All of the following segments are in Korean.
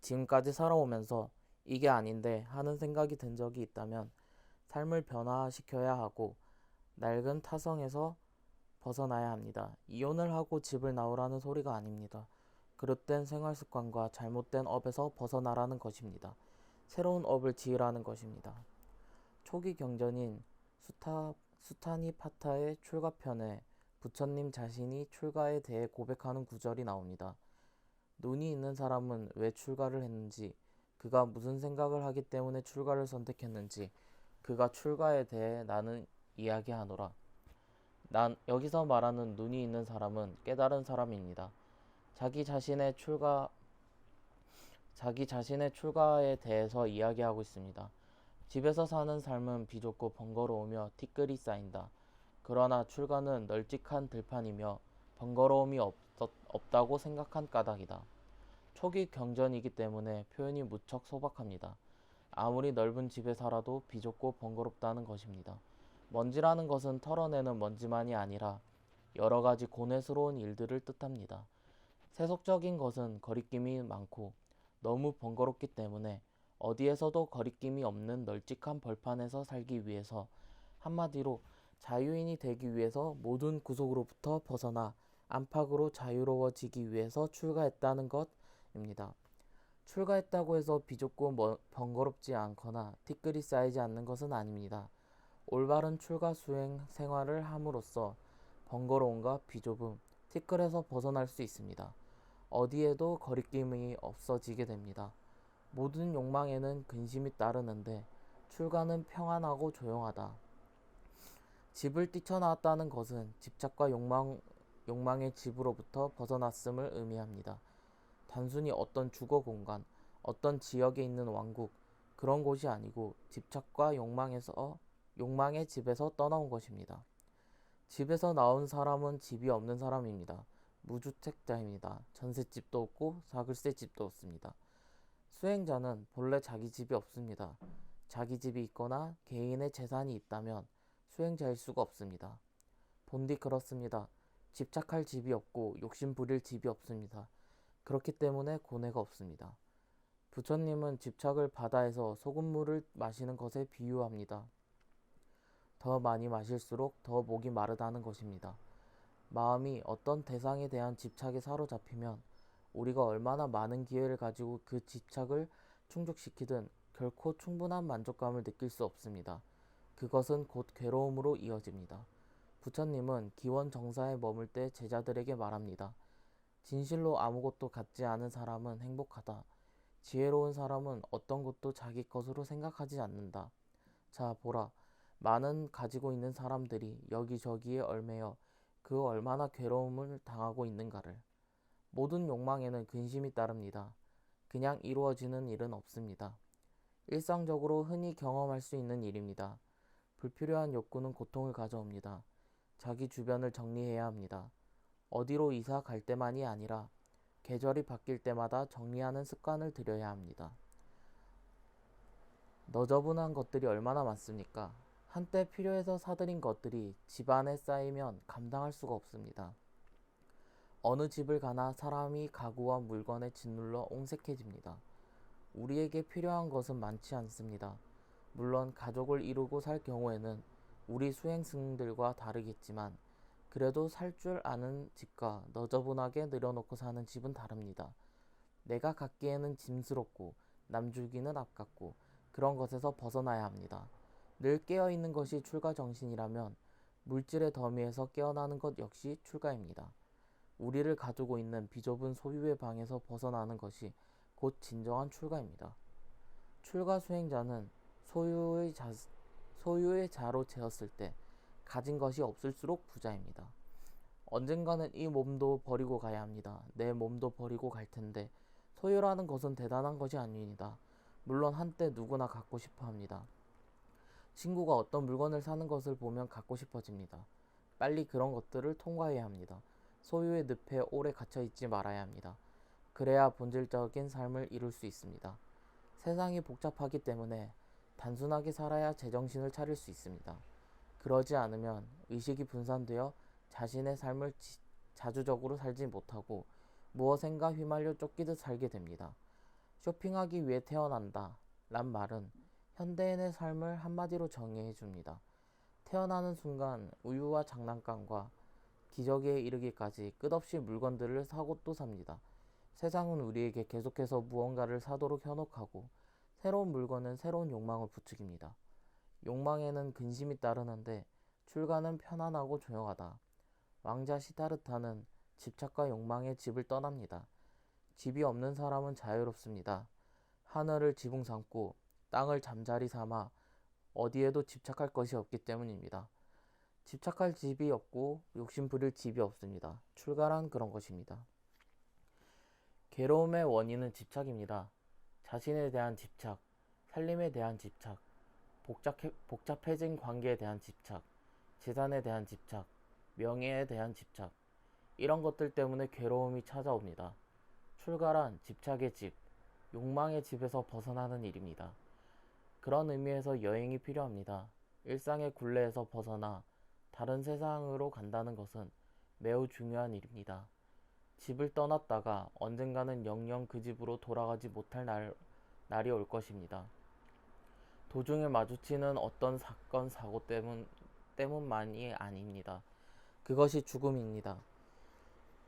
지금까지 살아오면서 이게 아닌데 하는 생각이 든 적이 있다면 삶을 변화시켜야 하고 낡은 타성에서 벗어나야 합니다. 이혼을 하고 집을 나오라는 소리가 아닙니다. 그릇된 생활 습관과 잘못된 업에서 벗어나라는 것입니다. 새로운 업을 지으라는 것입니다. 초기 경전인 수타니파타의 출가편에 부처님 자신이 출가에 대해 고백하는 구절이 나옵니다. 눈이 있는 사람은 왜 출가를 했는지, 그가 무슨 생각을 하기 때문에 출가를 선택했는지, 그가 출가에 대해 나는 이야기하노라. 여기서 말하는 눈이 있는 사람은 깨달은 사람입니다. 자기 자신의 출가에 대해서 이야기하고 있습니다. 집에서 사는 삶은 비좁고 번거로우며 티끌이 쌓인다. 그러나 출가는 널찍한 들판이며 번거로움이 없다고 생각한 까닭이다. 초기 경전이기 때문에 표현이 무척 소박합니다. 아무리 넓은 집에 살아도 비좁고 번거롭다는 것입니다. 먼지라는 것은 털어내는 먼지만이 아니라 여러 가지 고뇌스러운 일들을 뜻합니다. 세속적인 것은 거리낌이 많고 너무 번거롭기 때문에 어디에서도 거리낌이 없는 널찍한 벌판에서 살기 위해서, 한마디로 자유인이 되기 위해서 모든 구속으로부터 벗어나 안팎으로 자유로워지기 위해서 출가했다는 것입니다. 출가했다고 해서 비좁고 번거롭지 않거나 티끌이 쌓이지 않는 것은 아닙니다. 올바른 출가 수행 생활을 함으로써 번거로움과 비좁음, 티끌에서 벗어날 수 있습니다. 어디에도 거리낌이 없어지게 됩니다. 모든 욕망에는 근심이 따르는데 출가는 평안하고 조용하다. 집을 뛰쳐나왔다는 것은 집착과 욕망의 집으로부터 벗어났음을 의미합니다. 단순히 어떤 주거 공간, 어떤 지역에 있는 왕국, 그런 곳이 아니고 집착과 욕망의 집에서 떠나온 것입니다. 집에서 나온 사람은 집이 없는 사람입니다. 무주택자입니다. 전셋집도 없고 사글세집도 없습니다. 수행자는 본래 자기 집이 없습니다. 자기 집이 있거나 개인의 재산이 있다면 수행자일 수가 없습니다. 본디 그렇습니다. 집착할 집이 없고 욕심 부릴 집이 없습니다. 그렇기 때문에 고뇌가 없습니다. 부처님은 집착을 바다에서 소금물을 마시는 것에 비유합니다. 더 많이 마실수록 더 목이 마르다는 것입니다. 마음이 어떤 대상에 대한 집착에 사로잡히면 우리가 얼마나 많은 기회를 가지고 그 집착을 충족시키든 결코 충분한 만족감을 느낄 수 없습니다. 그것은 곧 괴로움으로 이어집니다. 부처님은 기원정사에 머물 때 제자들에게 말합니다. 진실로 아무것도 갖지 않은 사람은 행복하다. 지혜로운 사람은 어떤 것도 자기 것으로 생각하지 않는다. 자, 보라. 많은 가지고 있는 사람들이 여기저기에 얽매여 그 얼마나 괴로움을 당하고 있는가를. 모든 욕망에는 근심이 따릅니다. 그냥 이루어지는 일은 없습니다. 일상적으로 흔히 경험할 수 있는 일입니다. 불필요한 욕구는 고통을 가져옵니다. 자기 주변을 정리해야 합니다. 어디로 이사 갈 때만이 아니라 계절이 바뀔 때마다 정리하는 습관을 들여야 합니다. 너저분한 것들이 얼마나 많습니까? 한때 필요해서 사들인 것들이 집안에 쌓이면 감당할 수가 없습니다. 어느 집을 가나 사람이 가구와 물건에 짓눌러 옹색해집니다. 우리에게 필요한 것은 많지 않습니다. 물론 가족을 이루고 살 경우에는 우리 수행승들과 다르겠지만 그래도 살 줄 아는 집과 너저분하게 늘여놓고 사는 집은 다릅니다. 내가 갖기에는 짐스럽고 남 주기는 아깝고 그런 것에서 벗어나야 합니다. 늘 깨어있는 것이 출가 정신이라면 물질의 더미에서 깨어나는 것 역시 출가입니다. 우리를 가두고 있는 비좁은 소유의 방에서 벗어나는 것이 곧 진정한 출가입니다. 출가 수행자는 소유의 자로 재었을 때 가진 것이 없을수록 부자입니다. 언젠가는 이 몸도 버리고 가야 합니다. 내 몸도 버리고 갈 텐데 소유라는 것은 대단한 것이 아닙니다. 물론 한때 누구나 갖고 싶어 합니다. 친구가 어떤 물건을 사는 것을 보면 갖고 싶어집니다. 빨리 그런 것들을 통과해야 합니다. 소유의 늪에 오래 갇혀있지 말아야 합니다. 그래야 본질적인 삶을 이룰 수 있습니다. 세상이 복잡하기 때문에 단순하게 살아야 제정신을 차릴 수 있습니다. 그러지 않으면 의식이 분산되어 자신의 삶을 자주적으로 살지 못하고 무엇인가 휘말려 쫓기듯 살게 됩니다. 쇼핑하기 위해 태어난다 란 말은 현대인의 삶을 한마디로 정의해 줍니다. 태어나는 순간 우유와 장난감과 기저귀에 이르기까지 끝없이 물건들을 사고 또 삽니다. 세상은 우리에게 계속해서 무언가를 사도록 현혹하고 새로운 물건은 새로운 욕망을 부추깁니다. 욕망에는 근심이 따르는데 출가는 편안하고 조용하다. 왕자 시타르타는 집착과 욕망의 집을 떠납니다. 집이 없는 사람은 자유롭습니다. 하늘을 지붕 삼고 땅을 잠자리 삼아 어디에도 집착할 것이 없기 때문입니다. 집착할 집이 없고 욕심 부릴 집이 없습니다. 출가란 그런 것입니다. 괴로움의 원인은 집착입니다. 자신에 대한 집착, 살림에 대한 집착, 복잡해진 관계에 대한 집착, 재산에 대한 집착, 명예에 대한 집착, 이런 것들 때문에 괴로움이 찾아옵니다. 출가란 집착의 집, 욕망의 집에서 벗어나는 일입니다. 그런 의미에서 여행이 필요합니다. 일상의 굴레에서 벗어나 다른 세상으로 간다는 것은 매우 중요한 일입니다. 집을 떠났다가 언젠가는 영영 그 집으로 돌아가지 못할 날이 올 것입니다. 도중에 마주치는 어떤 사건, 사고 때문만이 아닙니다. 그것이 죽음입니다.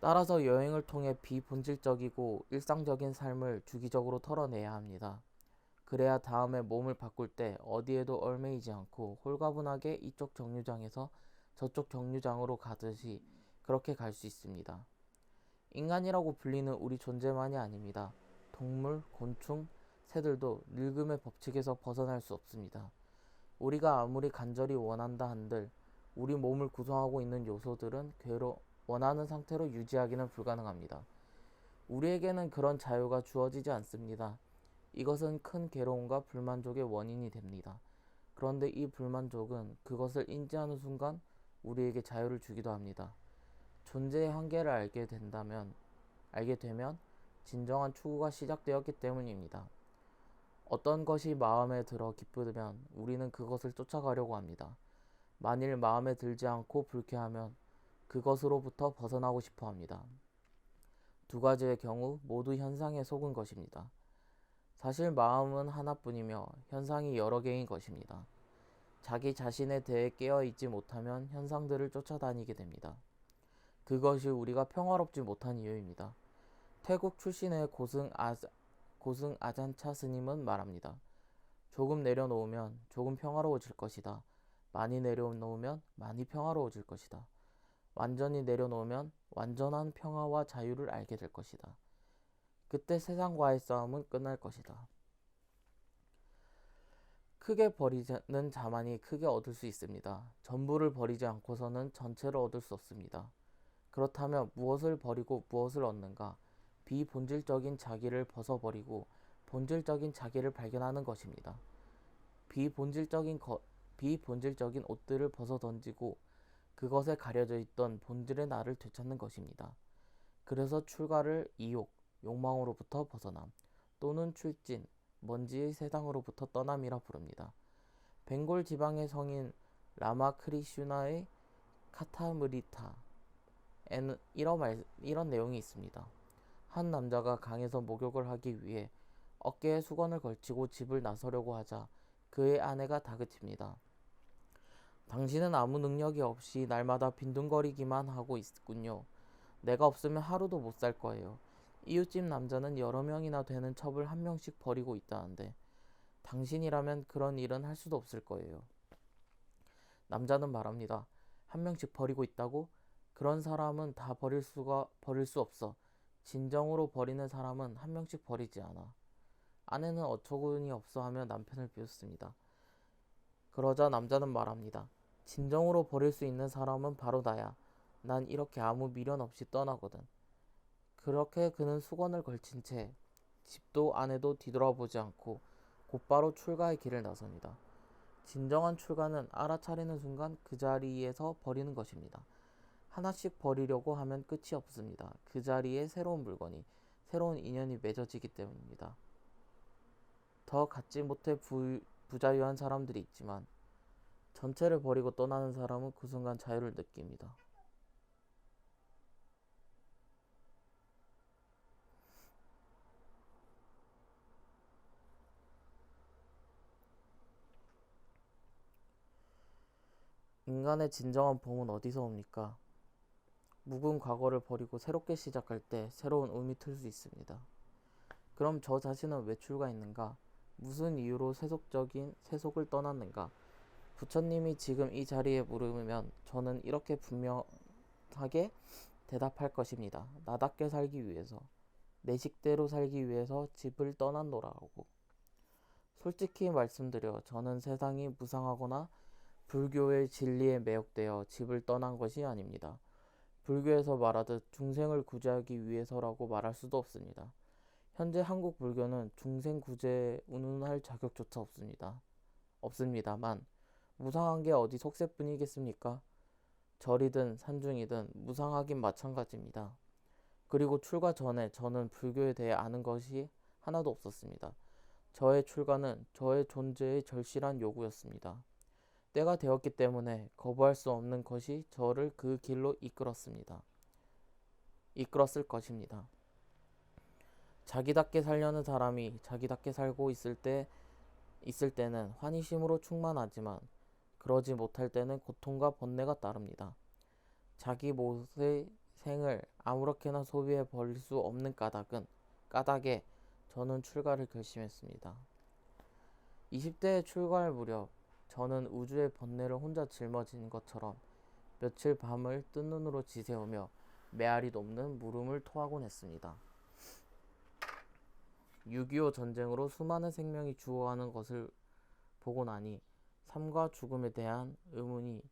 따라서 여행을 통해 비본질적이고 일상적인 삶을 주기적으로 털어내야 합니다. 그래야 다음에 몸을 바꿀 때 어디에도 얽매이지 않고 홀가분하게 이쪽 정류장에서 저쪽 정류장으로 가듯이 그렇게 갈 수 있습니다. 인간이라고 불리는 우리 존재만이 아닙니다. 동물, 곤충, 새들도 늙음의 법칙에서 벗어날 수 없습니다. 우리가 아무리 간절히 원한다 한들 우리 몸을 구성하고 있는 요소들은 원하는 상태로 유지하기는 불가능합니다. 우리에게는 그런 자유가 주어지지 않습니다. 이것은 큰 괴로움과 불만족의 원인이 됩니다. 그런데 이 불만족은 그것을 인지하는 순간 우리에게 자유를 주기도 합니다. 존재의 한계를 알게 되면 진정한 추구가 시작되었기 때문입니다. 어떤 것이 마음에 들어 기쁘면 우리는 그것을 쫓아가려고 합니다. 만일 마음에 들지 않고 불쾌하면 그것으로부터 벗어나고 싶어 합니다. 두 가지의 경우 모두 현상에 속은 것입니다. 사실 마음은 하나뿐이며 현상이 여러 개인 것입니다. 자기 자신에 대해 깨어있지 못하면 현상들을 쫓아다니게 됩니다. 그것이 우리가 평화롭지 못한 이유입니다. 태국 출신의 고승 아잔차 스님은 말합니다. 조금 내려놓으면 조금 평화로워질 것이다. 많이 내려놓으면 많이 평화로워질 것이다. 완전히 내려놓으면 완전한 평화와 자유를 알게 될 것이다. 그때 세상과의 싸움은 끝날 것이다. 크게 버리는 자만이 크게 얻을 수 있습니다. 전부를 버리지 않고서는 전체를 얻을 수 없습니다. 그렇다면 무엇을 버리고 무엇을 얻는가? 비본질적인 자기를 벗어버리고 본질적인 자기를 발견하는 것입니다. 비본질적인 옷들을 벗어던지고 그것에 가려져 있던 본질의 나를 되찾는 것입니다. 그래서 출가를 이욕, 욕망으로부터 벗어남, 또는 출진, 먼지의 세상으로부터 떠남이라 부릅니다. 벵골 지방의 성인 라마크리슈나의 카타무리타에는 이런 내용이 있습니다. 한 남자가 강에서 목욕을 하기 위해 어깨에 수건을 걸치고 집을 나서려고 하자 그의 아내가 다그칩니다. 당신은 아무 능력이 없이 날마다 빈둥거리기만 하고 있군요. 내가 없으면 하루도 못 살 거예요. 이웃집 남자는 여러 명이나 되는 첩을 한 명씩 버리고 있다는데 당신이라면 그런 일은 할 수도 없을 거예요. 남자는 말합니다. 한 명씩 버리고 있다고? 그런 사람은 다 버릴 수 없어. 진정으로 버리는 사람은 한 명씩 버리지 않아. 아내는 어처구니 없어 하며 남편을 비웃습니다. 그러자 남자는 말합니다. 진정으로 버릴 수 있는 사람은 바로 나야. 난 이렇게 아무 미련 없이 떠나거든. 그렇게 그는 수건을 걸친 채 집도 아내도 뒤돌아보지 않고 곧바로 출가의 길을 나섭니다. 진정한 출가는 알아차리는 순간 그 자리에서 버리는 것입니다. 하나씩 버리려고 하면 끝이 없습니다. 그 자리에 새로운 물건이, 새로운 인연이 맺어지기 때문입니다. 더 갖지 못해 부자유한 사람들이 있지만 전체를 버리고 떠나는 사람은 그 순간 자유를 느낍니다. 인간의 진정한 봄은 어디서 옵니까? 묵은 과거를 버리고 새롭게 시작할 때 새로운 음이 틀 수 있습니다. 그럼 저 자신은 왜 출가했는가? 무슨 이유로 세속을 떠났는가? 부처님이 지금 이 자리에 물으면 저는 이렇게 분명하게 대답할 것입니다. 나답게 살기 위해서, 내 식대로 살기 위해서 집을 떠났노라고. 솔직히 말씀드려 저는 세상이 무상하거나 불교의 진리에 매혹되어 집을 떠난 것이 아닙니다. 불교에서 말하듯 중생을 구제하기 위해서라고 말할 수도 없습니다. 현재 한국 불교는 중생 구제에 운운할 자격조차 없습니다만 무상한 게 어디 속세뿐이겠습니까? 절이든 산중이든 무상하긴 마찬가지입니다. 그리고 출가 전에 저는 불교에 대해 아는 것이 하나도 없었습니다. 저의 출가는 저의 존재의 절실한 요구였습니다. 때가 되었기 때문에 거부할 수 없는 것이 저를 그 길로 이끌었을 것입니다. 자기답게 살려는 사람이 자기답게 살고 있을 때는 환희심으로 충만하지만 그러지 못할 때는 고통과 번뇌가 따릅니다. 자기 못의 생을 아무렇게나 소비해 버릴 수 없는 까닭에 저는 출가를 결심했습니다. 20대에 출가할 무렵 저는 우주의 번뇌를 혼자 짊어진 것처럼 며칠 밤을 뜬 눈으로 지새우며 메아리 높는 물음을 토하곤 했습니다. 6.25 전쟁으로 수많은 생명이 죽어가는 것을 보고 나니 삶과 죽음에 대한 의문이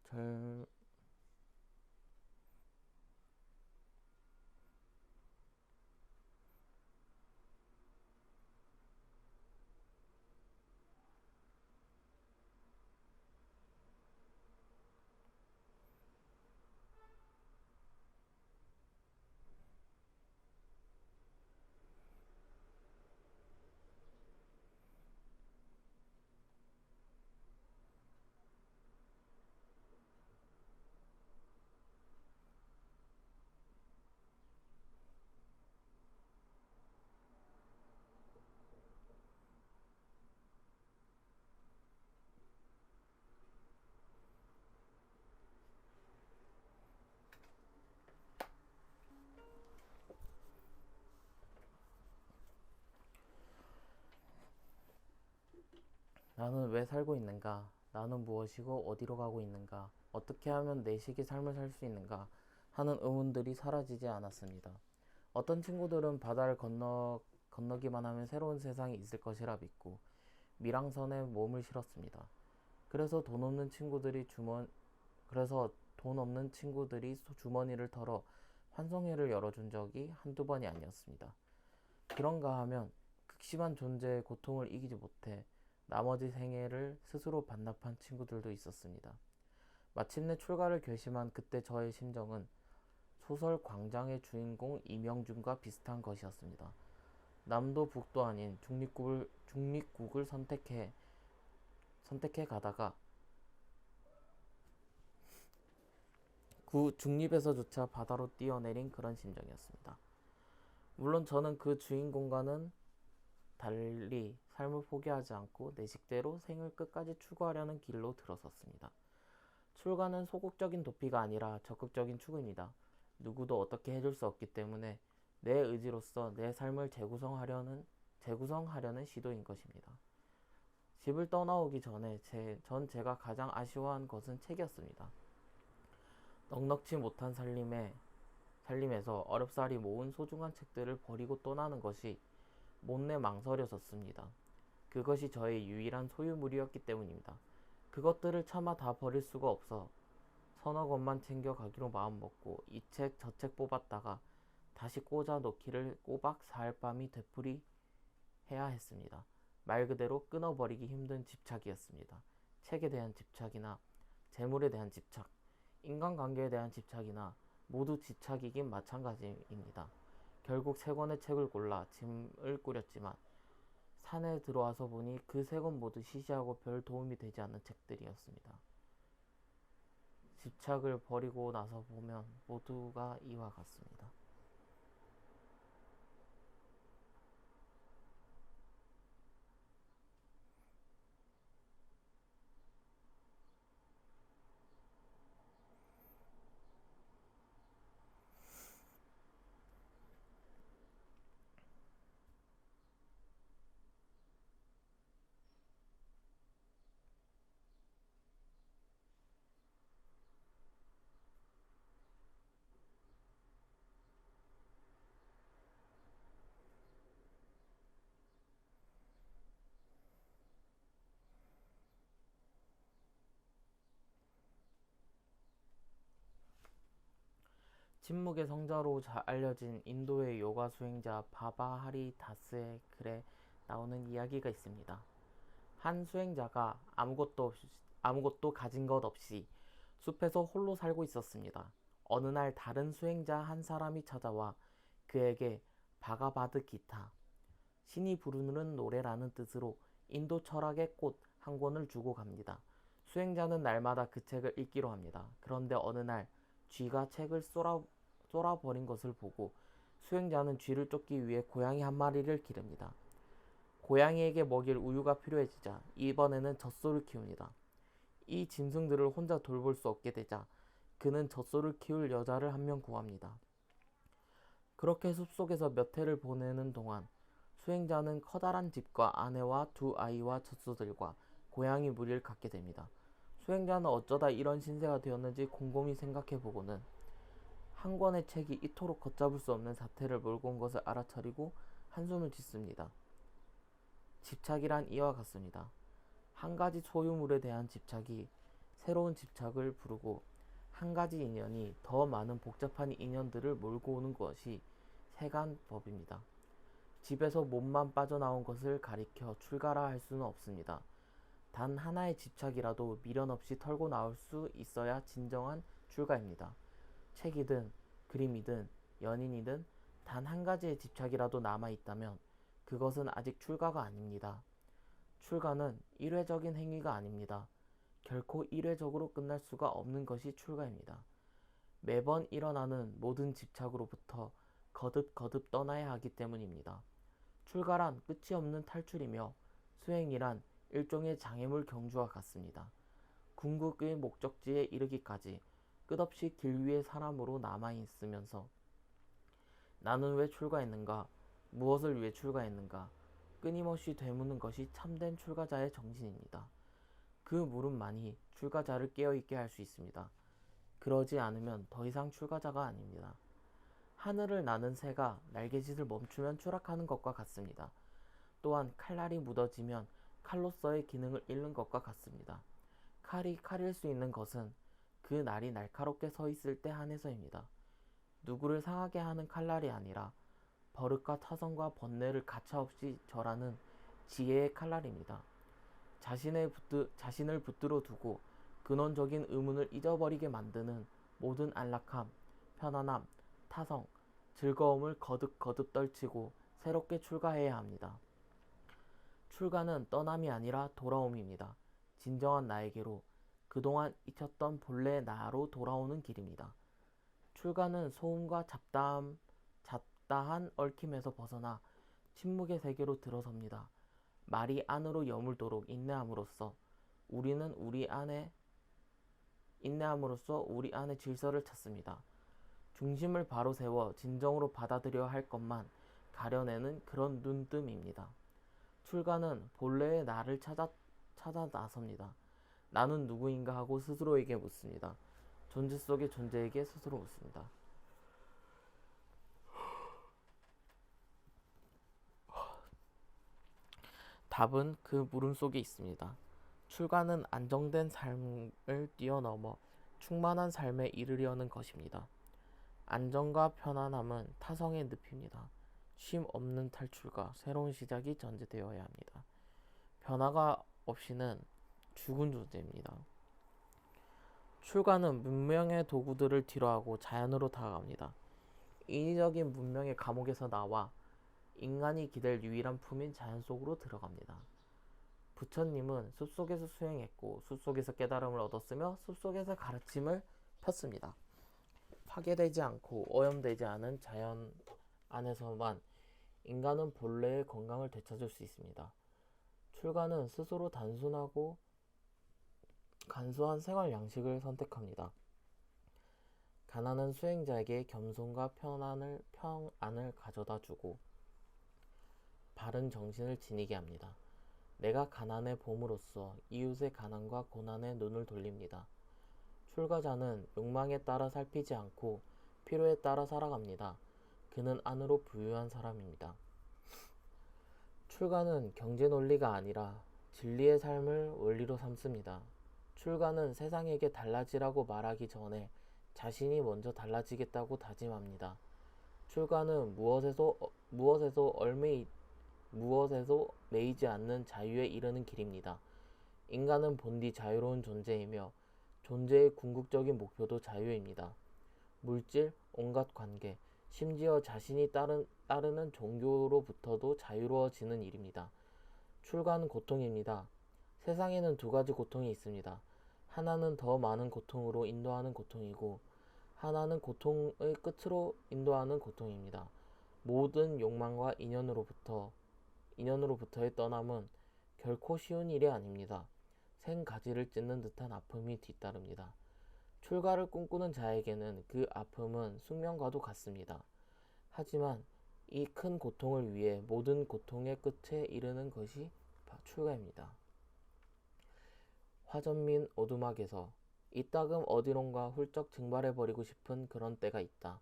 나는 왜 살고 있는가? 나는 무엇이고 어디로 가고 있는가? 어떻게 하면 내 식의 삶을 살 수 있는가? 하는 의문들이 사라지지 않았습니다. 어떤 친구들은 바다를 건너기만 하면 새로운 세상이 있을 것이라 믿고 밀항선에 몸을 실었습니다. 그래서 돈 없는 친구들이 주머니를 털어 환송회를 열어준 적이 한두 번이 아니었습니다. 그런가 하면 극심한 존재의 고통을 이기지 못해 나머지 생애를 스스로 반납한 친구들도 있었습니다. 마침내 출가를 결심한 그때 저의 심정은 소설 광장의 주인공 이명준과 비슷한 것이었습니다. 남도 북도 아닌 중립국을 선택해 가다가 그 중립에서조차 바다로 뛰어내린 그런 심정이었습니다. 물론 저는 그 주인공과는 달리 삶을 포기하지 않고 내 식대로 생을 끝까지 추구하려는 길로 들어섰습니다. 출가는 소극적인 도피가 아니라 적극적인 추구입니다. 누구도 어떻게 해줄 수 없기 때문에 내 의지로서 내 삶을 재구성하려는 시도인 것입니다. 집을 떠나오기 전에 제가 가장 아쉬워한 것은 책이었습니다. 넉넉지 못한 살림에서 어렵사리 모은 소중한 책들을 버리고 떠나는 것이 못내 망설여졌습니다. 그것이 저의 유일한 소유물이었기 때문입니다. 그것들을 차마 다 버릴 수가 없어 서너 권만 챙겨 가기로 마음먹고 이 책 저 책 뽑았다가 다시 꽂아 놓기를 꼬박 사흘 밤이 되풀이해야 했습니다. 말 그대로 끊어버리기 힘든 집착이었습니다. 책에 대한 집착이나 재물에 대한 집착, 인간관계에 대한 집착이나 모두 집착이긴 마찬가지입니다. 결국 세 권의 책을 골라 짐을 꾸렸지만 산에 들어와서 보니 그 세 권 모두 시시하고 별 도움이 되지 않는 책들이었습니다. 집착을 버리고 나서 보면 모두가 이와 같습니다. 침묵의 성자로 알려진 인도의 요가 수행자 바바 하리 다스의 글에 나오는 이야기가 있습니다. 한 수행자가 아무것도 가진 것 없이 숲에서 홀로 살고 있었습니다. 어느 날 다른 수행자 한 사람이 찾아와 그에게 바가바드 기타, 신이 부르는 노래라는 뜻으로 인도 철학의 꽃 한 권을 주고 갑니다. 수행자는 날마다 그 책을 읽기로 합니다. 그런데 어느 날 쥐가 책을 쏠아버린 것을 보고 수행자는 쥐를 쫓기 위해 고양이 한 마리를 기릅니다. 고양이에게 먹일 우유가 필요해지자 이번에는 젖소를 키웁니다. 이 짐승들을 혼자 돌볼 수 없게 되자 그는 젖소를 키울 여자를 한 명 구합니다. 그렇게 숲속에서 몇 해를 보내는 동안 수행자는 커다란 집과 아내와 두 아이와 젖소들과 고양이 무리를 갖게 됩니다. 수행자는 어쩌다 이런 신세가 되었는지 곰곰이 생각해보고는 한 권의 책이 이토록 걷잡을 수 없는 사태를 몰고 온 것을 알아차리고 한숨을 짓습니다. 집착이란 이와 같습니다. 한 가지 소유물에 대한 집착이 새로운 집착을 부르고 한 가지 인연이 더 많은 복잡한 인연들을 몰고 오는 것이 세간법입니다. 집에서 몸만 빠져나온 것을 가리켜 출가라 할 수는 없습니다. 단 하나의 집착이라도 미련 없이 털고 나올 수 있어야 진정한 출가입니다. 책이든 그림이든 연인이든 단 한 가지의 집착이라도 남아있다면 그것은 아직 출가가 아닙니다. 출가는 일회적인 행위가 아닙니다. 결코 일회적으로 끝날 수가 없는 것이 출가입니다. 매번 일어나는 모든 집착으로부터 거듭 떠나야 하기 때문입니다. 출가란 끝이 없는 탈출이며 수행이란 일종의 장애물 경주와 같습니다. 궁극의 목적지에 이르기까지 끝없이 길 위의 사람으로 남아있으면서 나는 왜 출가했는가? 무엇을 위해 출가했는가? 끊임없이 되묻는 것이 참된 출가자의 정신입니다. 그 물음만이 출가자를 깨어있게 할 수 있습니다. 그러지 않으면 더 이상 출가자가 아닙니다. 하늘을 나는 새가 날개짓을 멈추면 추락하는 것과 같습니다. 또한 칼날이 묻어지면 칼로서의 기능을 잃는 것과 같습니다. 칼이 칼일 수 있는 것은 그 날이 날카롭게 서 있을 때 한해서입니다. 누구를 상하게 하는 칼날이 아니라 버릇과 타성과 번뇌를 가차없이 절하는 지혜의 칼날입니다. 자신을 붙들어 두고 근원적인 의문을 잊어버리게 만드는 모든 안락함, 편안함, 타성, 즐거움을 거듭 떨치고 새롭게 출가해야 합니다. 출가는 떠남이 아니라 돌아옴입니다. 진정한 나에게로 그동안 잊혔던 본래의 나로 돌아오는 길입니다. 출가는 소음과 잡다한 얽힘에서 벗어나 침묵의 세계로 들어섭니다. 말이 안으로 여물도록 인내함으로써 우리 안에 질서를 찾습니다. 중심을 바로 세워 진정으로 받아들여야 할 것만 가려내는 그런 눈뜸입니다. 출가는 본래의 나를 찾아 나섭니다. 나는 누구인가 하고 스스로에게 묻습니다. 존재 속의 존재에게 스스로 묻습니다. 답은 그 물음 속에 있습니다. 출가는 안정된 삶을 뛰어넘어 충만한 삶에 이르려는 것입니다. 안정과 편안함은 타성의 늪입니다. 쉼 없는 탈출과 새로운 시작이 전제되어야 합니다. 변화가 없이는 죽은 존재입니다. 출가는 문명의 도구들을 뒤로하고 자연으로 다가갑니다. 인위적인 문명의 감옥에서 나와 인간이 기댈 유일한 품인 자연 속으로 들어갑니다. 부처님은 숲속에서 수행했고 숲속에서 깨달음을 얻었으며 숲속에서 가르침을 폈습니다. 파괴되지 않고 오염되지 않은 자연 안에서만 인간은 본래의 건강을 되찾을 수 있습니다. 출가는 스스로 단순하고 간소한 생활 양식을 선택합니다. 가난한 수행자에게 겸손과 평안을 가져다 주고 바른 정신을 지니게 합니다. 내가 가난에 봄으로써 이웃의 가난과 고난에 눈을 돌립니다. 출가자는 욕망에 따라 살피지 않고 필요에 따라 살아갑니다. 그는 안으로 부유한 사람입니다. 출가는 경제 논리가 아니라 진리의 삶을 원리로 삼습니다. 출가는 세상에게 달라지라고 말하기 전에 자신이 먼저 달라지겠다고 다짐합니다. 출가는 무엇에도 매이지 않는 자유에 이르는 길입니다. 인간은 본디 자유로운 존재이며 존재의 궁극적인 목표도 자유입니다. 물질, 온갖 관계, 심지어 자신이 따르는 종교로부터도 자유로워지는 일입니다. 출가는 고통입니다. 세상에는 두 가지 고통이 있습니다. 하나는 더 많은 고통으로 인도하는 고통이고, 하나는 고통의 끝으로 인도하는 고통입니다. 모든 욕망과 인연으로부터의 떠남은 결코 쉬운 일이 아닙니다. 생가지를 찢는 듯한 아픔이 뒤따릅니다. 출가를 꿈꾸는 자에게는 그 아픔은 숙명과도 같습니다. 하지만 이 큰 고통을 위해 모든 고통의 끝에 이르는 것이 출가입니다. 화전민 오두막에서 이따금 어디론가 훌쩍 증발해버리고 싶은 그런 때가 있다.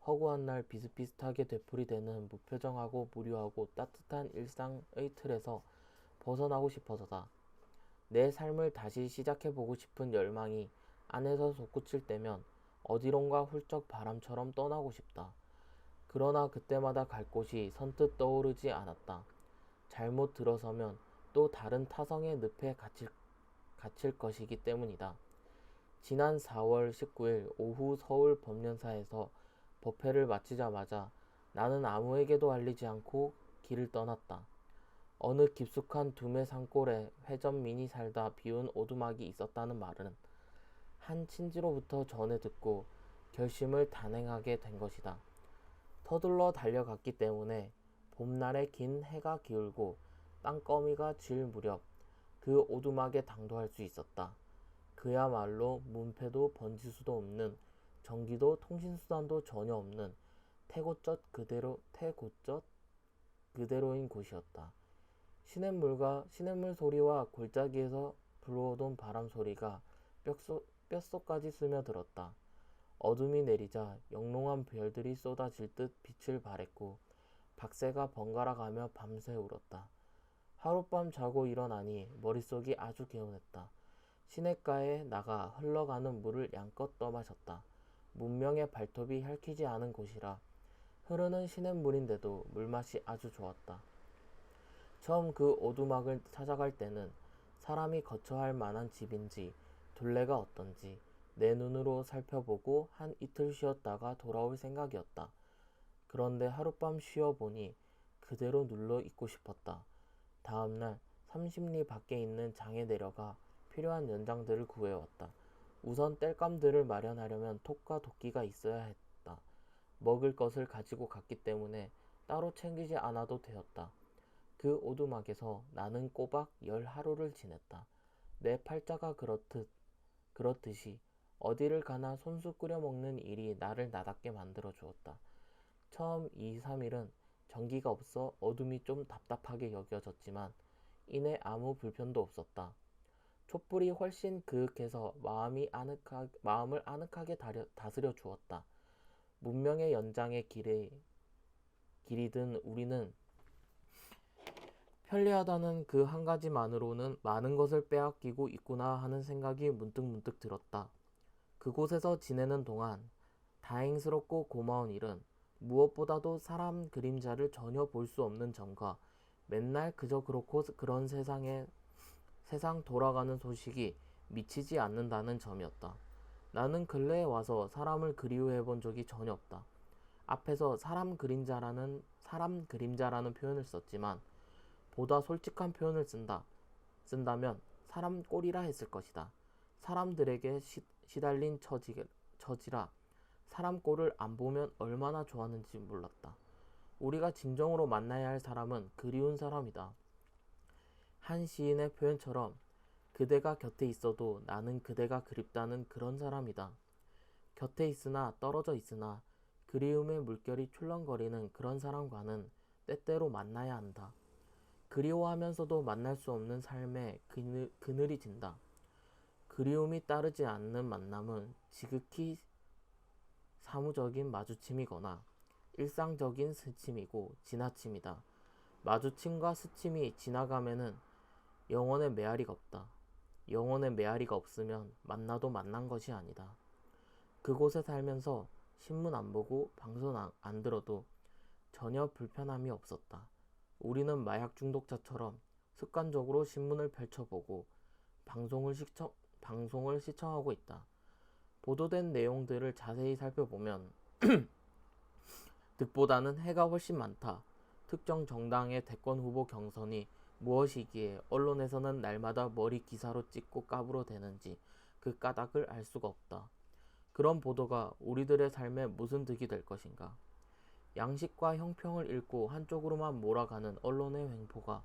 허구한 날 비슷비슷하게 되풀이되는 무표정하고 무료하고 따뜻한 일상의 틀에서 벗어나고 싶어서다. 내 삶을 다시 시작해보고 싶은 열망이 안에서 솟구칠 때면 어디론가 훌쩍 바람처럼 떠나고 싶다. 그러나 그때마다 갈 곳이 선뜻 떠오르지 않았다. 잘못 들어서면 또 다른 타성의 늪에 갇힐 것이기 때문이다. 지난 4월 19일 오후 서울 법련사에서 법회를 마치자마자 나는 아무에게도 알리지 않고 길을 떠났다. 어느 깊숙한 두메 산골에 회전민이 살다 비운 오두막이 있었다는 말은 한 친지로부터 전해 듣고 결심을 단행하게 된 것이다. 서둘러 달려갔기 때문에 봄날에 긴 해가 기울고 땅거미가 질 무렵 그 오두막에 당도할 수 있었다. 그야말로 문패도 번지수도 없는, 전기도 통신수단도 전혀 없는 태고젓 그대로인 곳이었다. 시냇물 소리와 골짜기에서 불어오던 바람 소리가 뼛속까지 스며들었다. 어둠이 내리자 영롱한 별들이 쏟아질 듯 빛을 발했고 박새가 번갈아 가며 밤새 울었다. 하룻밤 자고 일어나니 머릿속이 아주 개운했다. 시냇가에 나가 흘러가는 물을 양껏 떠마셨다. 문명의 발톱이 핥히지 않은 곳이라 흐르는 시냇물인데도 물맛이 아주 좋았다. 처음 그 오두막을 찾아갈 때는 사람이 거처할 만한 집인지 둘레가 어떤지 내 눈으로 살펴보고 한 이틀 쉬었다가 돌아올 생각이었다. 그런데 하룻밤 쉬어보니 그대로 눌러 있고 싶었다. 다음날 30리 밖에 있는 장에 내려가 필요한 연장들을 구해왔다. 우선 땔감들을 마련하려면 톡과 도끼가 있어야 했다. 먹을 것을 가지고 갔기 때문에 따로 챙기지 않아도 되었다. 그 오두막에서 나는 꼬박 10하루를 지냈다. 내 팔자가 그렇듯이 어디를 가나 손수 끓여 먹는 일이 나를 나답게 만들어 주었다. 처음 2, 3일은 전기가 없어 어둠이 좀 답답하게 여겨졌지만 이내 아무 불편도 없었다. 촛불이 훨씬 그윽해서 마음을 아늑하게 다스려 주었다. 문명의 연장의 길이든 우리는 편리하다는 그 한 가지만으로는 많은 것을 빼앗기고 있구나 하는 생각이 문득문득 들었다. 그곳에서 지내는 동안 다행스럽고 고마운 일은 무엇보다도 사람 그림자를 전혀 볼 수 없는 점과 맨날 그저 그렇고 그런 세상 돌아가는 소식이 미치지 않는다는 점이었다. 나는 근래에 와서 사람을 그리워해 본 적이 전혀 없다. 앞에서 사람 그림자라는 표현을 썼지만 보다 솔직한 표현을 쓴다면 사람 꼴이라 했을 것이다. 사람들에게 시달린 처지라 사람 꼴을 안 보면 얼마나 좋았는지 몰랐다. 우리가 진정으로 만나야 할 사람은 그리운 사람이다. 한 시인의 표현처럼 그대가 곁에 있어도 나는 그대가 그립다는 그런 사람이다. 곁에 있으나 떨어져 있으나 그리움의 물결이 출렁거리는 그런 사람과는 때때로 만나야 한다. 그리워하면서도 만날 수 없는 삶에 그늘이 진다. 그리움이 따르지 않는 만남은 지극히 사무적인 마주침이거나 일상적인 스침이고 지나침이다. 마주침과 스침이 지나가면은 영혼의 메아리가 없다. 영혼의 메아리가 없으면 만나도 만난 것이 아니다. 그곳에 살면서 신문 안 보고 방송 안 들어도 전혀 불편함이 없었다. 우리는 마약 중독자처럼 습관적으로 신문을 펼쳐보고 방송을 시청하고 있다. 보도된 내용들을 자세히 살펴보면 득보다는 해가 훨씬 많다. 특정 정당의 대권 후보 경선이 무엇이기에 언론에서는 날마다 머리 기사로 찍고 까불어 대는지 그 까닭을 알 수가 없다. 그런 보도가 우리들의 삶에 무슨 득이 될 것인가? 양식과 형평을 잃고 한쪽으로만 몰아가는 언론의 횡포가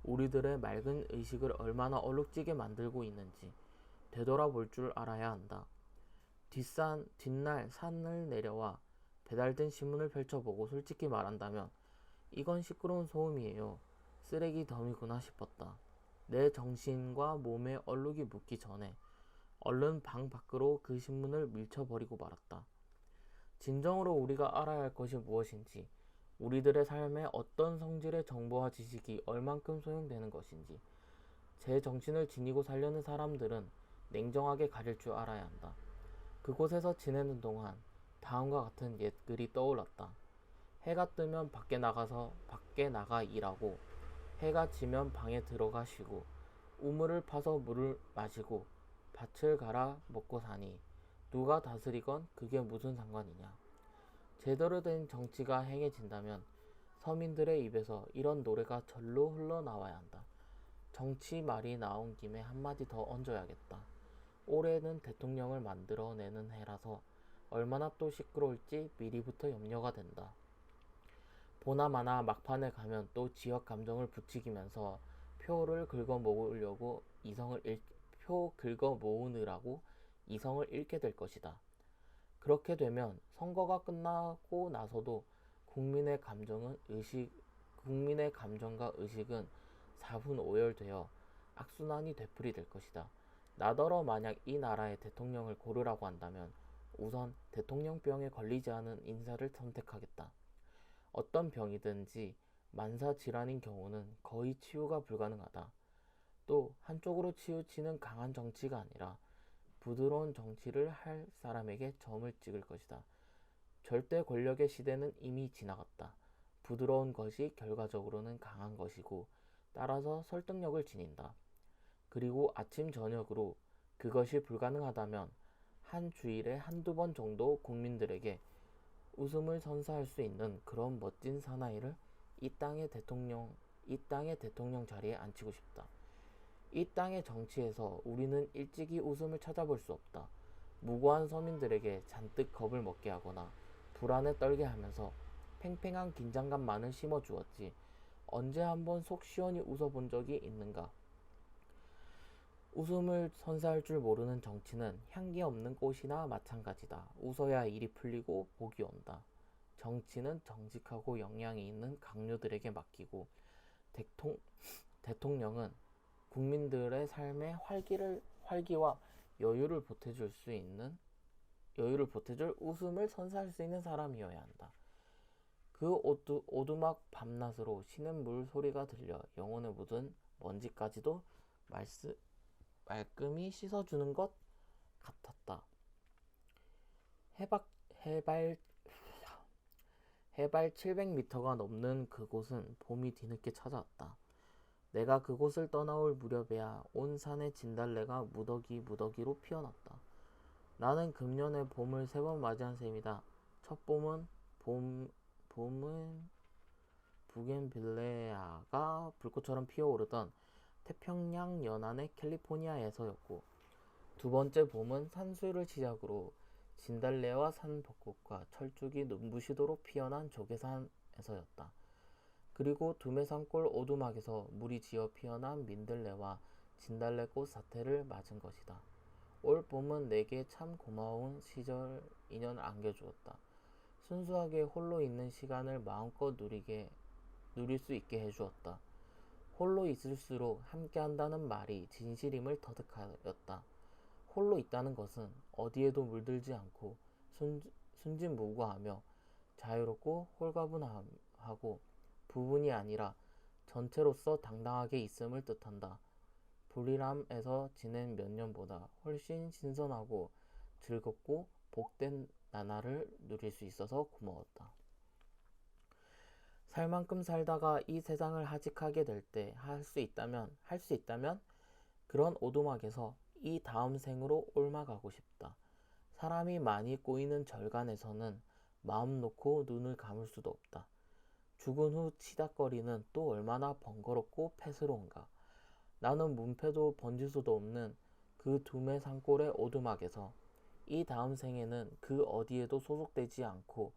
우리들의 맑은 의식을 얼마나 얼룩지게 만들고 있는지 되돌아볼 줄 알아야 한다. 뒷날 산을 내려와 배달된 신문을 펼쳐보고 솔직히 말한다면 이건 시끄러운 소음이에요. 쓰레기 더미구나 싶었다. 내 정신과 몸에 얼룩이 묻기 전에 얼른 방 밖으로 그 신문을 밀쳐버리고 말았다. 진정으로 우리가 알아야 할 것이 무엇인지, 우리들의 삶에 어떤 성질의 정보와 지식이 얼만큼 소용되는 것인지, 제 정신을 지니고 살려는 사람들은 냉정하게 가릴 줄 알아야 한다. 그곳에서 지내는 동안 다음과 같은 옛글이 떠올랐다. 해가 뜨면 밖에 나가 일하고, 해가 지면 방에 들어가 쉬고, 우물을 파서 물을 마시고, 밭을 갈아 먹고 사니, 누가 다스리건 그게 무슨 상관이냐. 제대로 된 정치가 행해진다면 서민들의 입에서 이런 노래가 절로 흘러나와야 한다. 정치 말이 나온 김에 한마디 더 얹어야겠다. 올해는 대통령을 만들어내는 해라서 얼마나 또 시끄러울지 미리부터 염려가 된다. 보나마나 막판에 가면 또 지역 감정을 부추기면서 표 긁어 모으느라고 이성을 잃게 될 것이다. 그렇게 되면 선거가 끝나고 나서도 국민의 감정과 의식은 사분오열되어 악순환이 되풀이될 것이다. 나더러 만약 이 나라의 대통령을 고르라고 한다면 우선 대통령병에 걸리지 않은 인사를 선택하겠다. 어떤 병이든지 만사 질환인 경우는 거의 치유가 불가능하다. 또 한쪽으로 치우치는 강한 정치가 아니라 부드러운 정치를 할 사람에게 점을 찍을 것이다. 절대 권력의 시대는 이미 지나갔다. 부드러운 것이 결과적으로는 강한 것이고 따라서 설득력을 지닌다. 그리고 아침 저녁으로 그것이 불가능하다면 한 주일에 한두 번 정도 국민들에게 웃음을 선사할 수 있는 그런 멋진 사나이를 이 땅의 대통령 자리에 앉히고 싶다. 이 땅의 정치에서 우리는 일찍이 웃음을 찾아볼 수 없다. 무고한 서민들에게 잔뜩 겁을 먹게 하거나 불안에 떨게 하면서 팽팽한 긴장감만을 심어주었지 언제 한번 속 시원히 웃어본 적이 있는가. 웃음을 선사할 줄 모르는 정치는 향기 없는 꽃이나 마찬가지다. 웃어야 일이 풀리고 복이 온다. 정치는 정직하고 역량이 있는 강요들에게 맡기고 대통령은 국민들의 삶에 활기와 여유를 보태줄 웃음을 선사할 수 있는 사람이어야 한다. 그 오두막 밤낮으로 쉬는 물 소리가 들려 영혼에 묻은 먼지까지도 말끔히 씻어주는 것 같았다. 해발 700m가 넘는 그곳은 봄이 뒤늦게 찾아왔다. 내가 그곳을 떠나올 무렵에야 온 산의 진달래가 무더기로 피어났다. 나는 금년에 봄을 3번 맞이한 셈이다. 첫 봄은 부겐빌레아가 불꽃처럼 피어오르던 태평양 연안의 캘리포니아에서였고, 두 번째 봄은 산수유를 시작으로 진달래와 산벚꽃과 철쭉이 눈부시도록 피어난 조개산에서였다. 그리고 두메산골 오두막에서 물이 지어 피어난 민들레와 진달래꽃 사태를 맞은 것이다. 올 봄은 내게 참 고마운 시절 인연을 안겨주었다. 순수하게 홀로 있는 시간을 마음껏 누릴 수 있게 해주었다. 홀로 있을수록 함께한다는 말이 진실임을 터득하였다. 홀로 있다는 것은 어디에도 물들지 않고 순진무구하며 자유롭고 홀가분하고 부분이 아니라 전체로서 당당하게 있음을 뜻한다. 불이람에서 지낸 몇 년보다 훨씬 신선하고 즐겁고 복된 나날을 누릴 수 있어서 고마웠다. 살 만큼 살다가 이 세상을 하직하게 될 때 할 수 있다면 그런 오두막에서 이 다음 생으로 옮아가고 싶다. 사람이 많이 꼬이는 절간에서는 마음 놓고 눈을 감을 수도 없다. 죽은 후 치닥거리는 또 얼마나 번거롭고 패스러운가. 나는 문패도 번지수도 없는 그 두메 산골의 오두막에서 이 다음 생에는 그 어디에도 소속되지 않고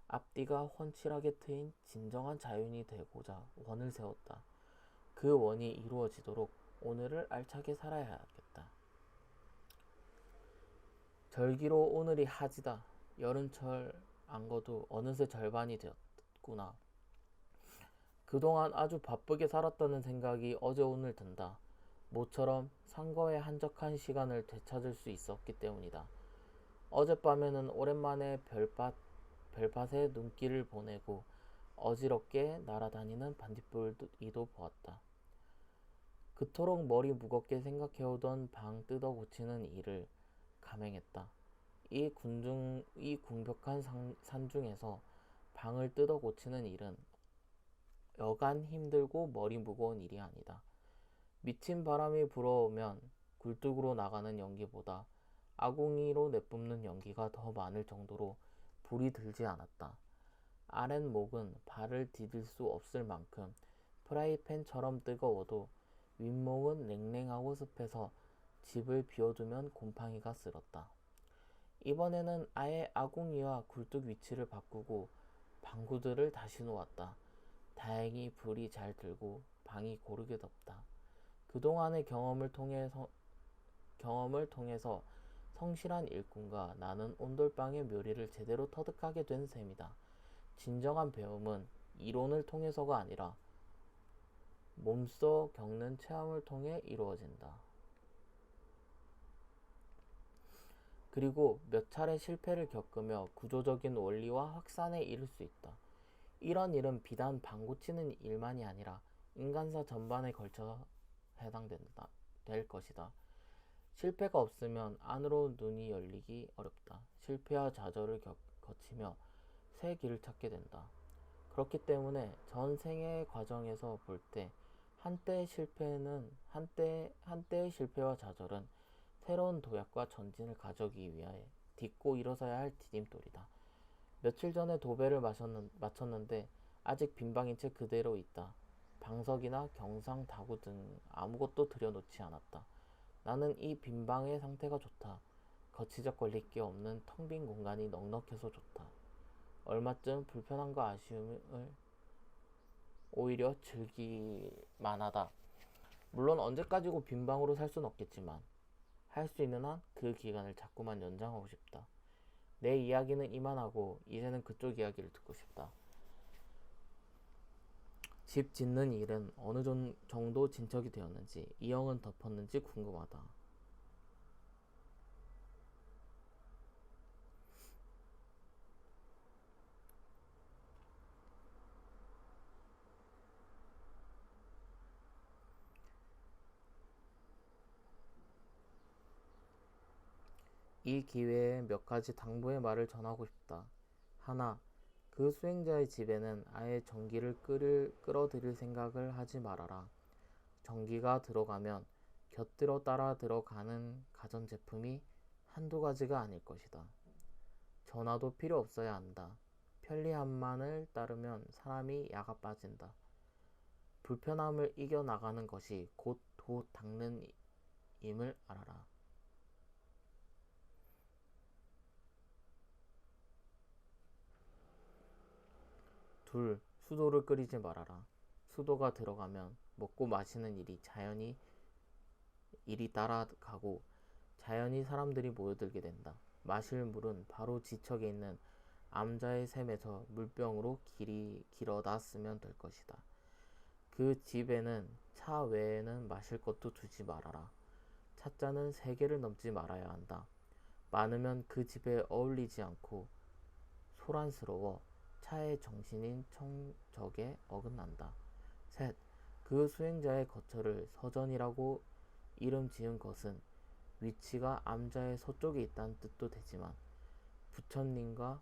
앞뒤가 훤칠하게 트인 진정한 자연이 되고자 원을 세웠다. 그 원이 이루어지도록 오늘을 알차게 살아야겠다. 절기로 오늘이 하지다. 여름철 안 거도 어느새 절반이 되었구나. 그동안 아주 바쁘게 살았다는 생각이 어제 오늘 든다. 모처럼 상거의 한적한 시간을 되찾을 수 있었기 때문이다. 어젯밤에는 오랜만에 별밭에 눈길을 보내고 어지럽게 날아다니는 반딧불이도 보았다. 그토록 머리 무겁게 생각해오던 방 뜯어 고치는 일을 감행했다. 이 궁벽한 산중에서 방을 뜯어 고치는 일은 여간 힘들고 머리 무거운 일이 아니다. 미친 바람이 불어오면 굴뚝으로 나가는 연기보다 아궁이로 내뿜는 연기가 더 많을 정도로 불이 들지 않았다. 아랫목은 발을 디딜 수 없을 만큼 프라이팬처럼 뜨거워도 윗목은 냉랭하고 습해서 집을 비워두면 곰팡이가 쓸었다. 이번에는 아예 아궁이와 굴뚝 위치를 바꾸고 방구들을 다시 놓았다. 다행히 불이 잘 들고 방이 고르게 덥다. 그동안의 경험을 통해서 성실한 일꾼과 나는 온돌방의 묘리를 제대로 터득하게 된 셈이다. 진정한 배움은 이론을 통해서가 아니라 몸소 겪는 체험을 통해 이루어진다. 그리고 몇 차례 실패를 겪으며 구조적인 원리와 확산에 이를 수 있다. 이런 일은 비단 방 고치는 일만이 아니라 인간사 전반에 걸쳐 될 것이다. 실패가 없으면 안으로 눈이 열리기 어렵다. 실패와 좌절을 거치며 새 길을 찾게 된다. 그렇기 때문에 전 생애의 과정에서 볼 때 한때의 실패와 좌절은 새로운 도약과 전진을 가져오기 위해 딛고 일어서야 할 디딤돌이다. 며칠 전에 도배를 마쳤는데 아직 빈방인 채 그대로 있다. 방석이나 경상 다구 등 아무것도 들여놓지 않았다. 나는 이 빈방의 상태가 좋다. 거치적거릴 게 없는 텅 빈 공간이 넉넉해서 좋다. 얼마쯤 불편함과 아쉬움을 오히려 즐길만 하다. 물론 언제까지고 빈방으로 살 수는 없겠지만 할 수 있는 한 그 기간을 자꾸만 연장하고 싶다. 내 이야기는 이만하고 이제는 그쪽 이야기를 듣고 싶다. 집 짓는 일은 어느 정도 진척이 되었는지 이형은 덮었는지 궁금하다. 이 기회에 몇 가지 당부의 말을 전하고 싶다. 하나, 그 수행자의 집에는 아예 전기를 끌어들일 생각을 하지 말아라. 전기가 들어가면 곁들어 따라 들어가는 가전제품이 한두 가지가 아닐 것이다. 전화도 필요 없어야 한다. 편리함만을 따르면 사람이 야가 빠진다. 불편함을 이겨나가는 것이 곧 도 닦는 임을 알아라. 둘, 수도를 끓이지 말아라. 수도가 들어가면 먹고 마시는 일이 따라가고 자연히 사람들이 모여들게 된다. 마실 물은 바로 지척에 있는 암자의 샘에서 물병으로 길어다 쓰면 될 것이다. 그 집에는 차 외에는 마실 것도 두지 말아라. 찻잔은 3개를 넘지 말아야 한다. 많으면 그 집에 어울리지 않고 소란스러워 차의 정신인 청적에 어긋난다. 셋, 그 수행자의 거처를 서전이라고 이름 지은 것은 위치가 암자의 서쪽에 있다는 뜻도 되지만 부처님과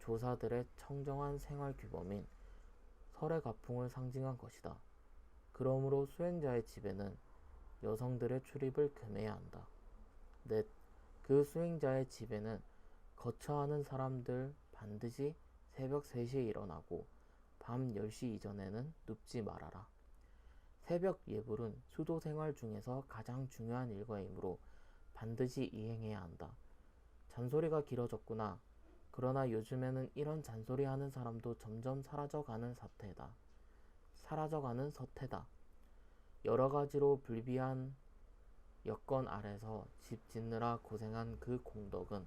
조사들의 청정한 생활 규범인 설의 가풍을 상징한 것이다. 그러므로 수행자의 집에는 여성들의 출입을 금해야 한다. 넷. 그 수행자의 집에는 거처하는 사람들 반드시 새벽 3시에 일어나고 밤 10시 이전에는 눕지 말아라. 새벽 예불은 수도 생활 중에서 가장 중요한 일과이므로 반드시 이행해야 한다. 잔소리가 길어졌구나. 그러나 요즘에는 이런 잔소리 하는 사람도 점점 사라져가는 서태다. 여러 가지로 불비한 여건 아래서 집 짓느라 고생한 그 공덕은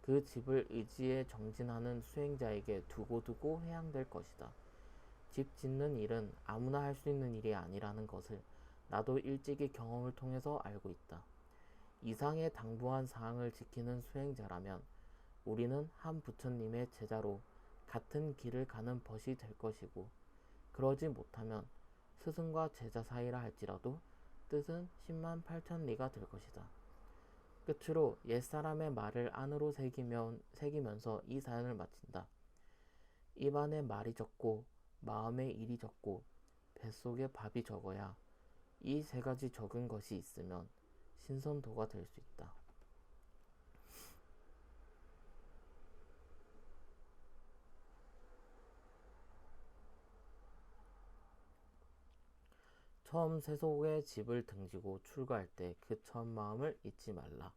그 집을 의지에 정진하는 수행자에게 두고두고 회양될 것이다. 집 짓는 일은 아무나 할 수 있는 일이 아니라는 것을 나도 일찍이 경험을 통해서 알고 있다. 이상의 당부한 사항을 지키는 수행자라면 우리는 한 부처님의 제자로 같은 길을 가는 벗이 될 것이고, 그러지 못하면 스승과 제자 사이라 할지라도 뜻은 10만 8천 리가 될 것이다. 끝으로 옛사람의 말을 안으로 새기면서 이 사연을 마친다. 입안에 말이 적고 마음에 일이 적고 뱃속에 밥이 적어야 이 세 가지 적은 것이 있으면 신선도가 될 수 있다. 처음 세속의 집을 등지고 출가할 때 그 처음 마음을 잊지 말라.